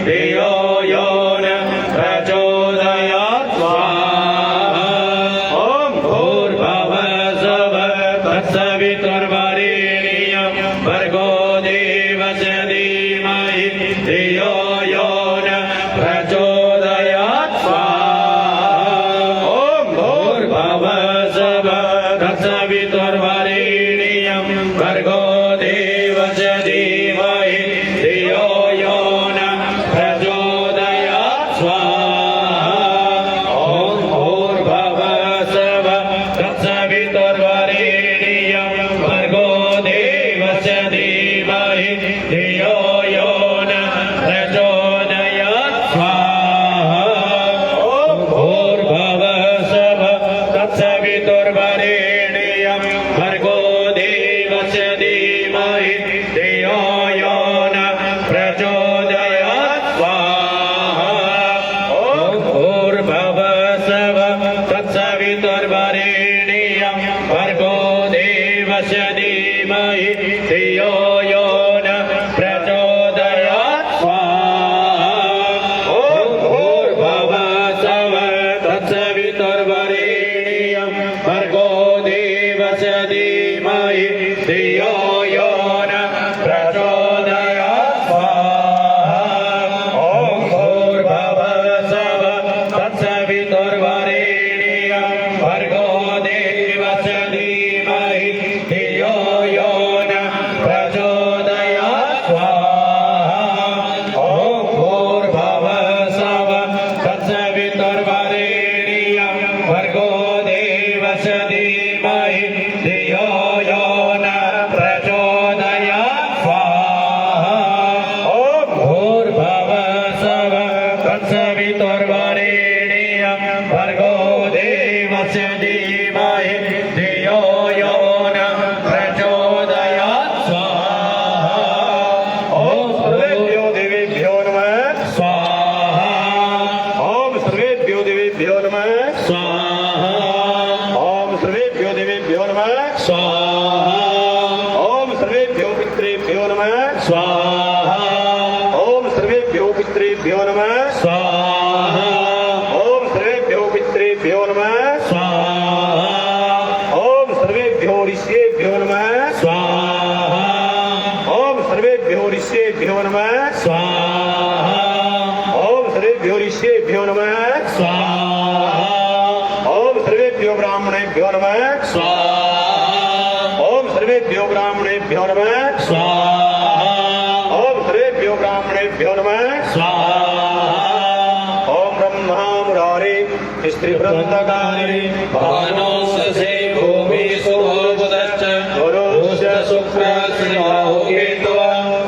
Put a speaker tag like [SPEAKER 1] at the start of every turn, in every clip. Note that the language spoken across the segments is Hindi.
[SPEAKER 1] धियो यो न प्रचोदयात् स्वाहा ॐ भूर्भुवः स्वः तत्सवितुर्वरेण्यं भर्गो देवस्य धीमहि धियो यो न प्रचोदयात् स्वाहा ॐ भूर्भुवः स्वः तत्सवितुर्वरेण्यं भर्गो देवस्य धीमहि धियो यो न प्रचोदयात् स्वाहा ॐ भूर्भुवः स्वः तत्सवितुर्वरेण्यं भर्गो देवस्य धीमहि धियो यो न प्रचोदयात् स्वाहा ॐ भूर्भुवः स्वः तत्सवितुर्वरेण्यं भर्गो देवस्य धीमहि धियो यो न प्रचोदयात् स्वाहा ॐ भूर्भुवः स्वः तत्सवितुर्वरेण्यं भर्गो देवस्य धीमहि धियो यो न प्रचोदयात् स्वाहा ॐ भूर्भुवः स्वः तत्सवितुर्वरेण्यं भर्गो देवस्य धीमहि धियो यो न प्रचोदयात् स्वाहा ॐ भूर्भुवः स्वः तत्सवितुर्वरेण्यं भर्गो देवस्य धीमहि धियो यो न प्रचोदयात् स्वाहा ॐ भूर्भुवः स्वः तत्सवितुर्वरेण्यं भर्गो देवस्य धीमहि धियो यो न प्रचोदयात् स्वाहा ॐ भूर्भुवः स्वः तत्सवितुर्वरेण्यं भर्गो देवस्य धीमहि धियो यो न प्रचोदयात् स्वाहा ॐ सर्वेभ्यो देवेभ्यो नमः स्वाहा ॐ सर्वेभ्यो देवेभ्यो नमः स्वाहा ॐ सर्वेभ्यो देवेभ्यो नमः स्वाहा ॐ सर्वेभ्यो पितृभ्यो नमः स्वाहा ॐ सर्वेभ्यो पितृभ्यो नमः स्वाहा ॐ सर्वेभ्यो पितृभ्यो नमः स्वाहा ॐ सर्वेभ्यो ऋषिभ्यो नमः स्वाहा ॐ सर्वेभ्यो ऋषिभ्यो नमः स्वाहा ॐ सर्वेभ्यो ऋषिभ्यो नमः स्वाहा ॐ सर्वेभ्यो ब्राह्मणेभ्यो नमः स्वाहा ॐ सर्वेभ्यो ब्राह्मणेभ्यो नमः स्वाहा ॐ सर्वेभ्यो ब्राह्मणेभ्यो नमः स्वाहा ॐ ब्रह्मा मुरारे स्त्रीवृन्दकारे भानोऽस्य भूमिस्तु बुधश्च गुरुश्च शुक्रश्च राहु केतुः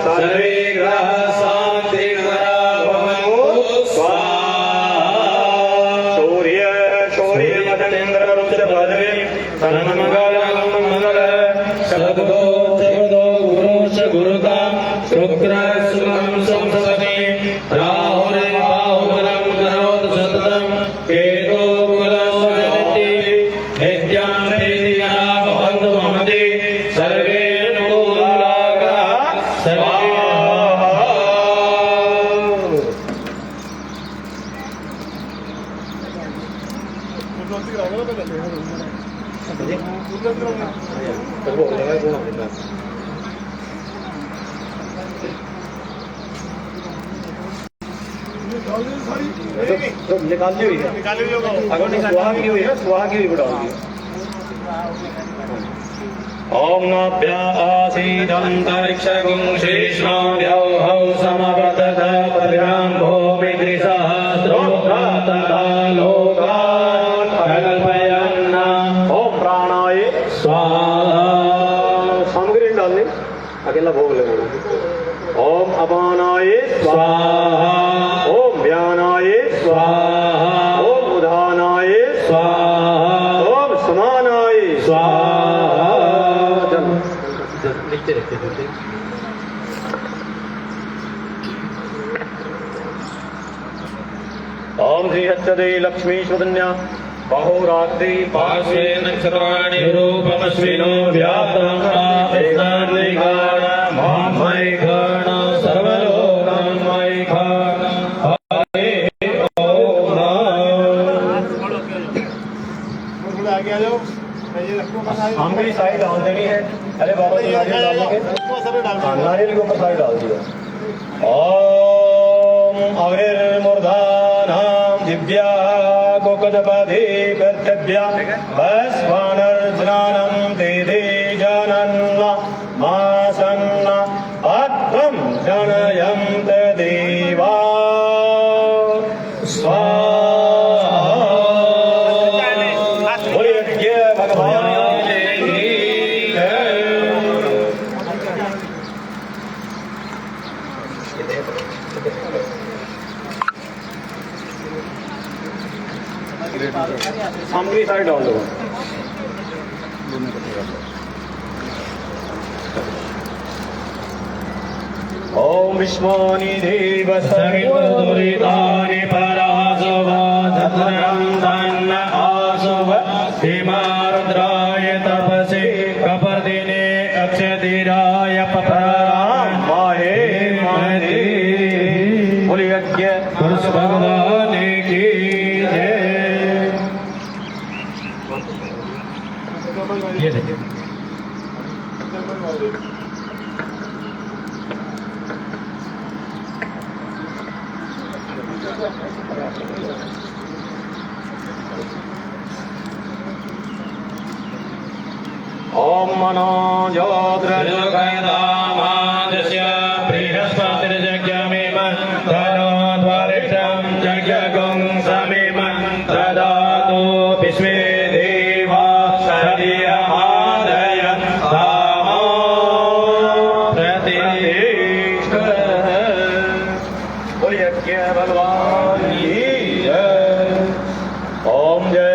[SPEAKER 1] सर्वे ग्रहाः शान्तिकरा भवन्तु स्वाहा सूर्यमदनेन्द्ररुच भद्रे तन्मङ्गलः शब्दो गुरुश्च गुरुता शुक्रः संसदे राहुर्बाहुबलं करोति सततं केतो नित्यं प्रीतिकरा भवन्तु ममते सर्वे अनुकूलाः स्वाहा तो निकाल ली हुई है अगर स्वाहा की हुई है स्वाहा की भी बढ़ा दी ओम नभ्य आसीदन्तरिक्षगुं शेषाभ्यौ समवर्तत पद्भ्यां भूमिद्रिसहस्रोत्तथा लोकान् कल्पयन् ओम प्राणाय स्वाहा सामग्री डालने अकेला भोग लगेगा ओम अपानाय स्वाहा ओम व्यानाय स्वाहा ओम उदानाय स्वाहा ओम समानाय स्वाहा लिखते रहते थे ओम श्री हस्तदे लक्ष्मी स्वधन्या बाहुरात्रि पार्श्वे नक्षत्राणि रूपमश्विनो व्याप्तं सर्वलोकान्मयि अरे बाबा जी नारियल डाल देंगे, हाँ नारियल के ऊपर सारे डाल दिया। ओम अग्निर्मूर्धानां दिव्या गोकदपदे कर्तव्या भस्वानर्जनानं ते जानन्न मासन्न आत्मं जनयन्त देवा स्वाहा। बोलिए भगवान की जय। सामग्री सारी डाल दो। ओम विश्वानि देवसवितुरितानि परासुवधत्रं धन्न आसुव हिमारुद्राय तपसे कपर्दिने अक्षधिराय पपराम माहे माहे। बोलिए यज्ञ पुरुष भगवान की जय। ये देखिए ओम मनो जोद्रजगदामादस्य बृहस्पतिर्यज्ञमेव धनो द्वारिषं यज्ञगुं समेम ददातु विश्वे देवा सदियमादयन् तामो प्रतिष्ठ। बोलिए भगवान की जय। ओम जय